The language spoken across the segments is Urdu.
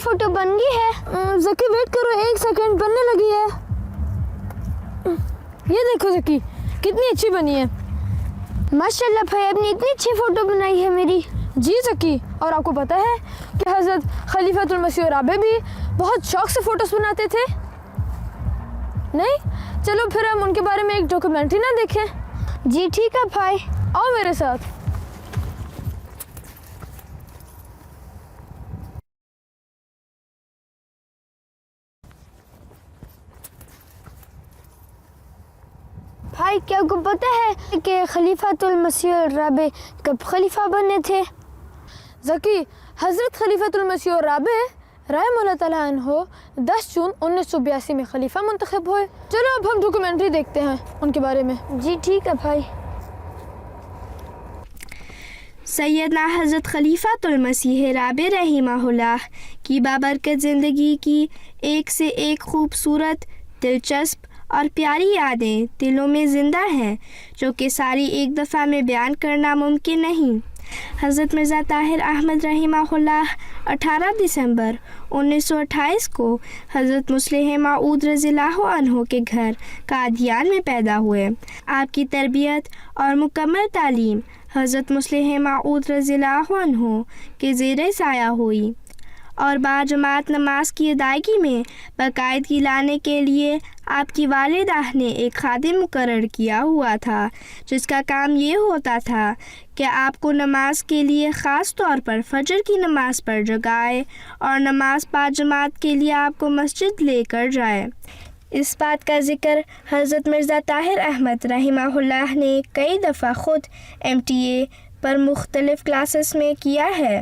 فوٹو بن گئی ہے؟ ذکی ویٹ کرو 1 سیکنڈ، بننے لگی ہے۔ یہ دیکھو ذکی کتنی اچھی بنی ہے۔ ماشاءاللہ بھائی، آپ نے اتنی اچھی فوٹو بنائی ہے میری۔ جی ذکی، اور آپ کو پتہ ہے کہ حضرت خلیفۃ المسیح رابع بھی بہت شوق سے فوٹوز بناتے تھے؟ نہیں؟ چلو پھر ہم ان کے بارے میں ایک ڈاکیومنٹری نہ دیکھیں؟ جی ٹھیک ہے بھائی، آؤ میرے ساتھ۔ بھائی کیا آپ کو پتہ ہے کہ خلیفۃ المسیح الرابع کب خلیفہ بنے تھے؟ ذکی، حضرت خلیفۃ المسیح الرابع رحمہ اللہ تعالیٰ عنہ 10 جون 1982 میں خلیفہ منتخب ہوئے۔ چلو اب ہم ڈاکیومنٹری دیکھتے ہیں ان کے بارے میں۔ جی ٹھیک ہے بھائی۔ سیدنا حضرت خلیفۃ المسیح رابع رحمہ اللہ کی بابرکت زندگی کی ایک سے ایک خوبصورت، دلچسپ اور پیاری یادیں دلوں میں زندہ ہیں، جو کہ ساری ایک دفعہ میں بیان کرنا ممکن نہیں۔ حضرت مرزا طاہر احمد رحمہ اللہ 18 دسمبر 1928 کو حضرت مصلح موعود رضی اللہ عنہ کے گھر قادیان میں پیدا ہوئے۔ آپ کی تربیت اور مکمل تعلیم حضرت مصلح موعود رضی اللہ عنہ کے زیر سایہ ہوئی، اور باجماعت نماز کی ادائیگی میں باقاعدگی لانے کے لیے آپ کی والدہ نے ایک خادم مقرر کیا ہوا تھا، جس کا کام یہ ہوتا تھا کہ آپ کو نماز کے لیے خاص طور پر فجر کی نماز پر جگائے اور نماز باجماعت کے لیے آپ کو مسجد لے کر جائے۔ اس بات کا ذکر حضرت مرزا طاہر احمد رحمہ اللہ نے کئی دفعہ خود MTA پر مختلف کلاسز میں کیا ہے،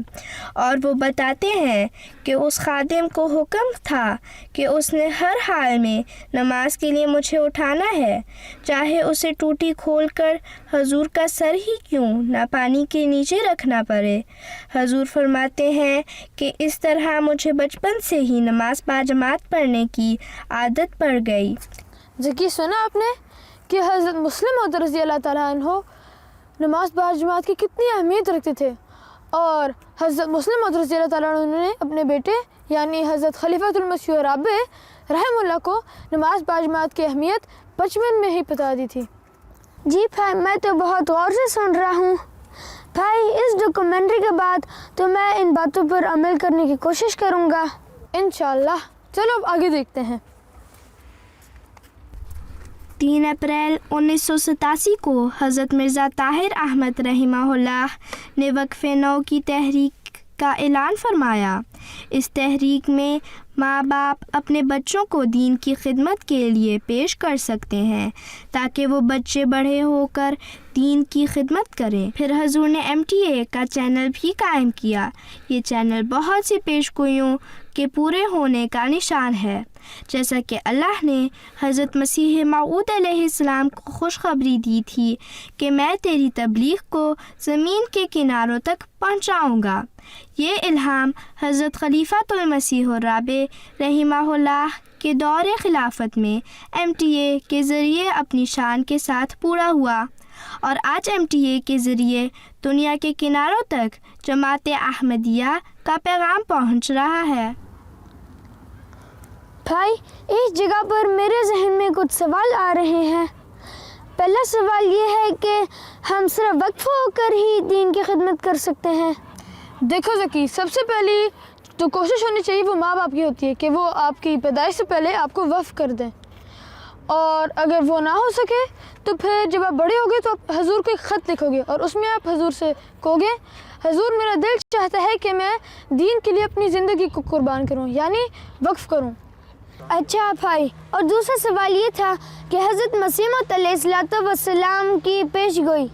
اور وہ بتاتے ہیں کہ اس خادم کو حکم تھا کہ اس نے ہر حال میں نماز کے لیے مجھے اٹھانا ہے، چاہے اسے ٹوٹی کھول کر حضور کا سر ہی کیوں نہ پانی کے نیچے رکھنا پڑے۔ حضور فرماتے ہیں کہ اس طرح مجھے بچپن سے ہی نماز باجماعت پڑھنے کی عادت پڑ گئی۔ ذکی، سنا آپ نے کہ حضرت مسلم موعود رضی اللہ تعالیٰ عنہ نماز باجماعت کی کتنی اہمیت رکھتے تھے، اور حضرت مسلم موعود رضی اللہ تعالیٰ عنہ نے اپنے بیٹے یعنی حضرت خلیفۃ المسیح رابع رحمہ اللہ کو نماز باجماعت کی اہمیت بچپن میں ہی بتا دی تھی۔ جی بھائی، میں تو بہت غور سے سن رہا ہوں۔ بھائی اس ڈاکیومنٹری کے بعد تو میں ان باتوں پر عمل کرنے کی کوشش کروں گا انشاءاللہ۔ چلو اب آگے دیکھتے ہیں۔ 3 اپریل 1987 کو حضرت مرزا طاہر احمد رحمہ اللہ نے وقف نو کی تحریک کا اعلان فرمایا۔ اس تحریک میں ماں باپ اپنے بچوں کو دین کی خدمت کے لیے پیش کر سکتے ہیں تاکہ وہ بچے بڑے ہو کر دین کی خدمت کریں۔ پھر حضور نے MTA کا چینل بھی قائم کیا۔ یہ چینل بہت سی پیشگوئیوں کے پورے ہونے کا نشان ہے، جیسا کہ اللہ نے حضرت مسیح موعود علیہ السلام کو خوشخبری دی تھی کہ میں تیری تبلیغ کو زمین کے کناروں تک پہنچاؤں گا۔ یہ الہام حضرت خلیفۃ المسیح الرابع رحمہ اللہ کے دور خلافت میں MTA کے ذریعے اپنی شان کے ساتھ پورا ہوا، اور آج MTA کے ذریعے دنیا کے کناروں تک جماعت احمدیہ کا پیغام پہنچ رہا ہے۔ بھائی اس جگہ پر میرے ذہن میں کچھ سوال آ رہے ہیں۔ پہلا سوال یہ ہے کہ ہم صرف وقف ہو کر ہی دین کی خدمت کر سکتے ہیں؟ دیکھو ذکی، سب سے پہلی تو کوشش ہونی چاہیے وہ ماں باپ کی ہوتی ہے کہ وہ آپ کی پیدائش سے پہلے آپ کو وقف کر دیں، اور اگر وہ نہ ہو سکے تو پھر جب آپ بڑے ہوگے تو آپ حضور کو ایک خط لکھو گے، اور اس میں آپ حضور سے کہو گے حضور میرا دل چاہتا ہے کہ میں دین کے لیے اپنی زندگی کو قربان کروں، یعنی وقف کروں۔ اچھا بھائی، اور دوسرا سوال یہ تھا کہ حضرت مسیح علیہ السلام کی پیش گوئی،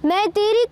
میں تیری